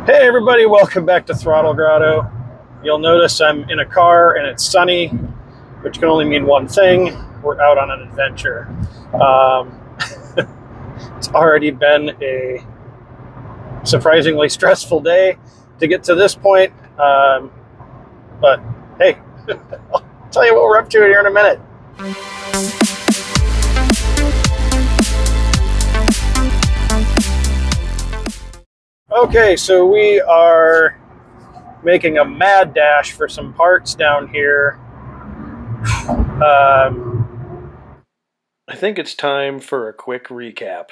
Hey everybody, welcome back to Throttle Grotto. You'll notice I'm in a car and it's sunny, which can only mean one thing. We're out on an adventure. It's already been a surprisingly stressful day to get to this point. But hey, I'll tell you what we're up to here in a minute. Okay, so we are making a mad dash for some parts down here. I think it's time for a quick recap.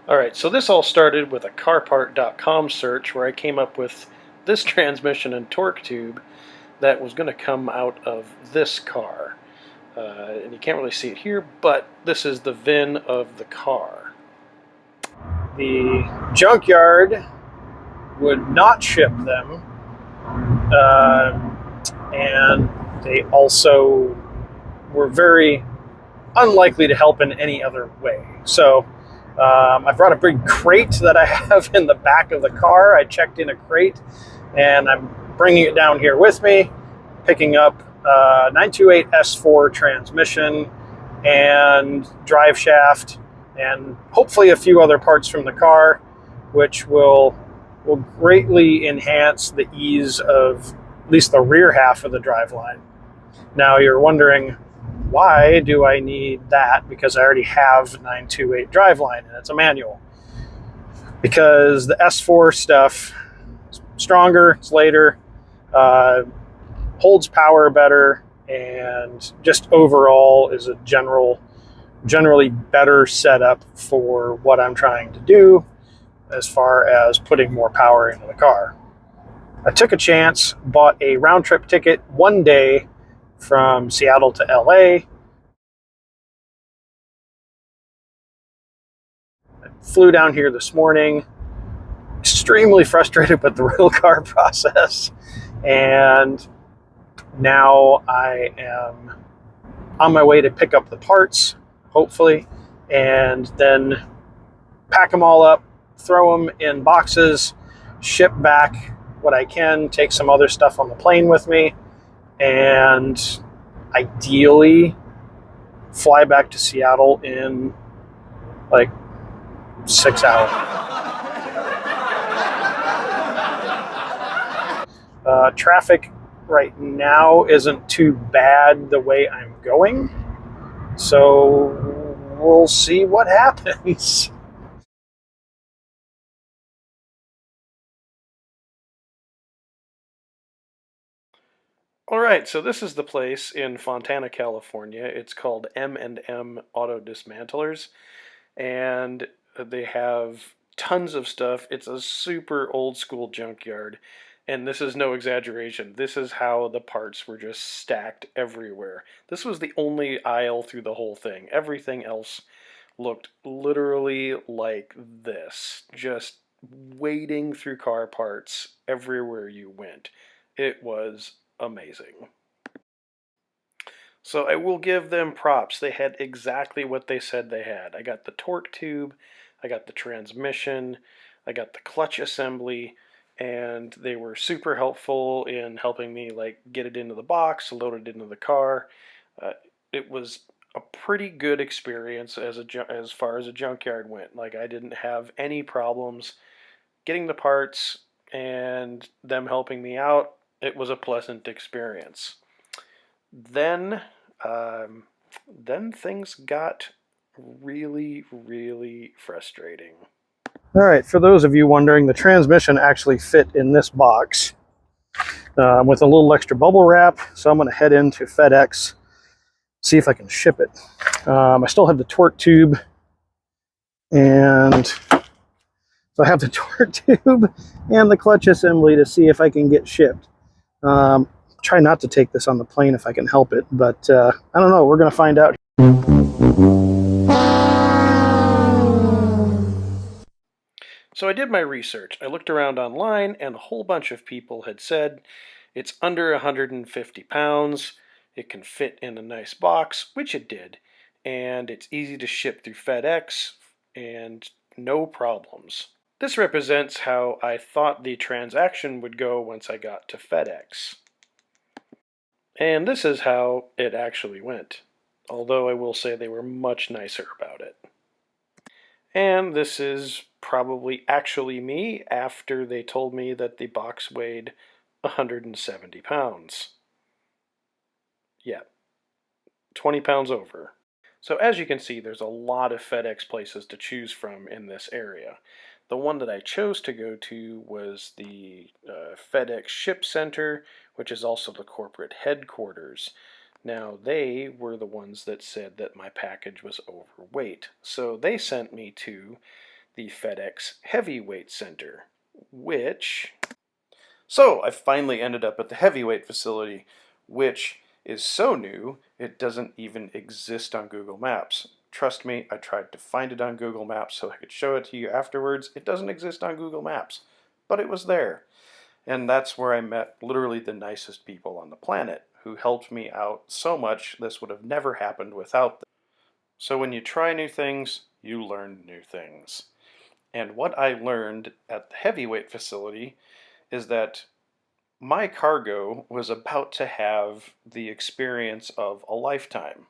Alright, so this all started with a carpart.com search where I came up with this transmission and torque tube that was going to come out of this car. And you can't really see it here, but this is the VIN of the car. The junkyard would not ship them, and they also were very unlikely to help in any other way. So I brought a big crate that I have in the back of the car. I checked in a crate, and I'm bringing it down here with me, picking up 928 S4 transmission and drive shaft, and hopefully a few other parts from the car, which will greatly enhance the ease of at least the rear half of the driveline. Now you're wondering, why do I need that? Because I already have 928 driveline and it's a manual. Because the S4 stuff is stronger, it's later, holds power better, and just overall is a generally better setup for what I'm trying to do as far as putting more power into the car. I took a chance, bought a round trip ticket one day from Seattle to LA. I flew down here this morning, extremely frustrated with the rental car process, and now I am on my way to pick up the parts, hopefully, and then pack them all up, throw them in boxes, ship back what I can, take some other stuff on the plane with me, and ideally fly back to Seattle in like 6 hours. Traffic right now isn't too bad the way I'm going, so we'll see what happens. Alright, so this is the place in Fontana, California. It's called M&M Auto Dismantlers, and they have tons of stuff. It's a super old school junkyard, and this is no exaggeration. This is how the parts were just stacked everywhere. This was the only aisle through the whole thing. Everything else looked literally like this, just wading through car parts everywhere you went. It was amazing. So I will give them props. They had exactly what they said they had. I got the torque tube, I got the transmission, I got the clutch assembly, and they were super helpful in helping me like get it into the box, load it into the car. It was a pretty good experience as far as a junkyard went. Like, I didn't have any problems getting the parts and them helping me out. It was a pleasant experience. Then things got really, really frustrating. All right, for those of you wondering, the transmission actually fit in this box with a little extra bubble wrap, so I'm going to head into FedEx, see if I can ship it. I still have the torque tube, and so I have the torque tube and the clutch assembly to see if I can get shipped. Try not to take this on the plane if I can help it, but I don't know. We're going to find out. So I did my research. I looked around online, and a whole bunch of people had said it's under 150 pounds, it can fit in a nice box, which it did, and it's easy to ship through FedEx, and no problems. This represents how I thought the transaction would go once I got to FedEx. And this is how it actually went, although I will say they were much nicer about it. And this is probably actually me after they told me that the box weighed 170 pounds. Yeah, 20 pounds over. So as you can see, there's a lot of FedEx places to choose from in this area. The one that I chose to go to was the FedEx Ship Center, which is also the corporate headquarters. Now, they were the ones that said that my package was overweight, so they sent me to the FedEx Heavyweight Center, which... So, I finally ended up at the Heavyweight facility, which is so new, it doesn't even exist on Google Maps. Trust me, I tried to find it on Google Maps so I could show it to you afterwards. It doesn't exist on Google Maps, but it was there. And that's where I met literally the nicest people on the planet, who helped me out so much this would have never happened without them. So when you try new things, you learn new things. And what I learned at the Heavyweight facility is that my cargo was about to have the experience of a lifetime.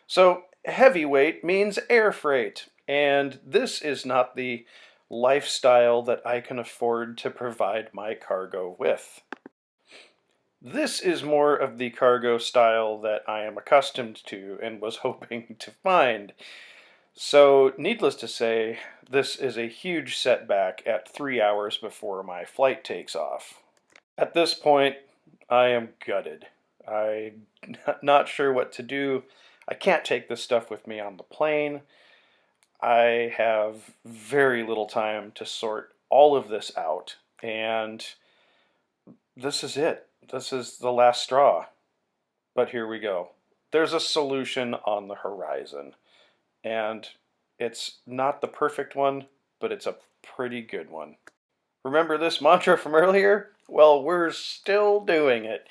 So heavyweight means air freight, and this is not the lifestyle that I can afford to provide my cargo with. This is more of the cargo style that I am accustomed to and was hoping to find. So, needless to say, this is a huge setback at 3 hours before my flight takes off. At this point, I am gutted. I'm not sure what to do. I can't take this stuff with me on the plane. I have very little time to sort all of this out, and this is it. This is the last straw. But here we go. There's a solution on the horizon. And it's not the perfect one, but it's a pretty good one. Remember this mantra from earlier? Well, we're still doing it.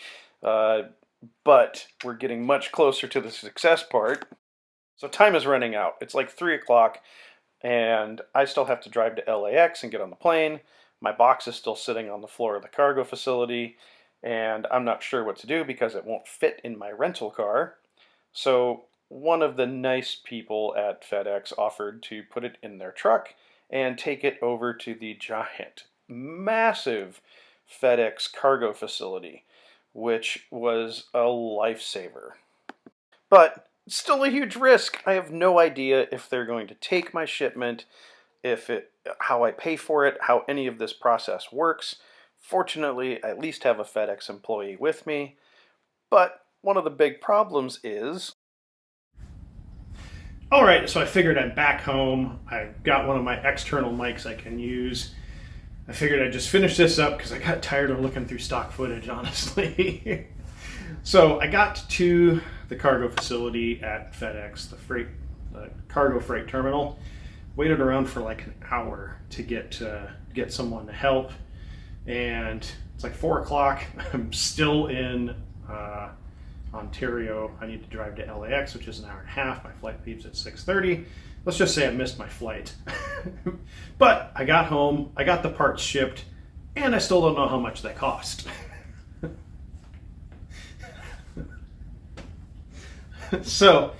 But we're getting much closer to the success part. So time is running out. It's like 3 o'clock, and I still have to drive to LAX and get on the plane. My box is still sitting on the floor of the cargo facility, and I'm not sure what to do because it won't fit in my rental car. So one of the nice people at FedEx offered to put it in their truck and take it over to the giant, massive FedEx cargo facility, which was a lifesaver. But it's still a huge risk. I have no idea if they're going to take my shipment, how I pay for it, how any of this process works. Fortunately, I at least have a FedEx employee with me. But one of the big problems is... All right, so I figured I'm back home. I've got one of my external mics I can use. I figured I'd just finish this up because I got tired of looking through stock footage, honestly. So I got to the cargo facility at FedEx, the cargo freight terminal. Waited around for like an hour to get someone to help. And it's like 4 o'clock. I'm still in Ontario. I need to drive to LAX, which is an hour and a half. My flight leaves at 6:30. Let's just say I missed my flight. But I got home, I got the parts shipped, and I still don't know how much they cost. So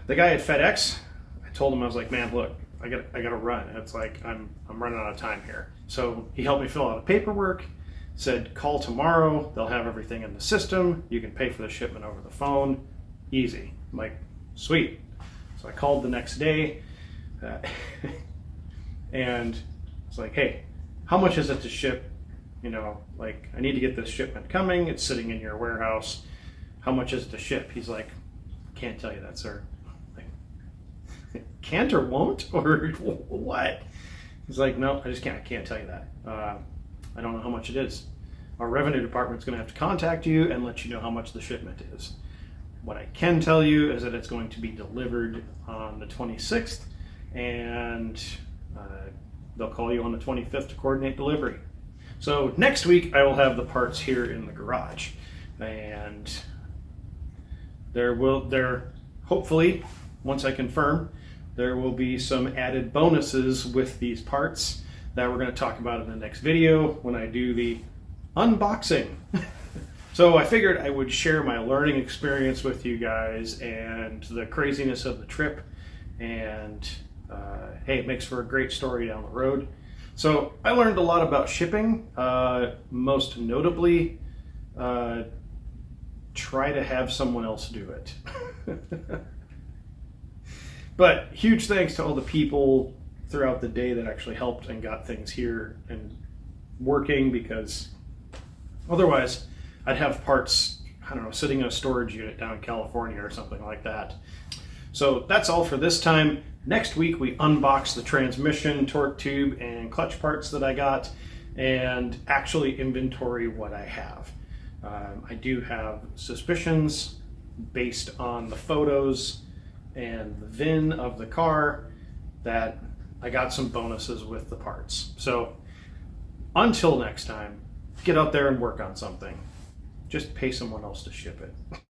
the guy at FedEx, I told him, I was like, man, look, I gotta run. It's like I'm running out of time here. So he helped me fill out the paperwork, said call tomorrow, they'll have everything in the system, you can pay for the shipment over the phone, easy. I'm like, sweet. So I called the next day, and it's like, hey, how much is it to ship? You know, like, I need to get this shipment coming, it's sitting in your warehouse, how much is it to ship? He's like, can't tell you that, sir. Like, can't or won't, or what? He's like, no, I can't tell you that. I don't know how much it is. Our revenue department's going to have to contact you and let you know how much the shipment is. What I can tell you is that it's going to be delivered on the 26th, and they'll call you on the 25th to coordinate delivery. So next week I will have the parts here in the garage, and there hopefully, once I confirm, there will be some added bonuses with these parts that we're going to talk about in the next video when I do the unboxing. So I figured I would share my learning experience with you guys and the craziness of the trip, and hey, it makes for a great story down the road. So I learned a lot about shipping, most notably try to have someone else do it. But huge thanks to all the people throughout the day that actually helped and got things here and working, because otherwise I'd have parts, I don't know, sitting in a storage unit down in California or something like that. So that's all for this time. Next week we unbox the transmission, torque tube, and clutch parts that I got, and actually inventory what I have. I do have suspicions based on the photos and the VIN of the car that I got some bonuses with the parts. So until next time, get out there and work on something. Just pay someone else to ship it.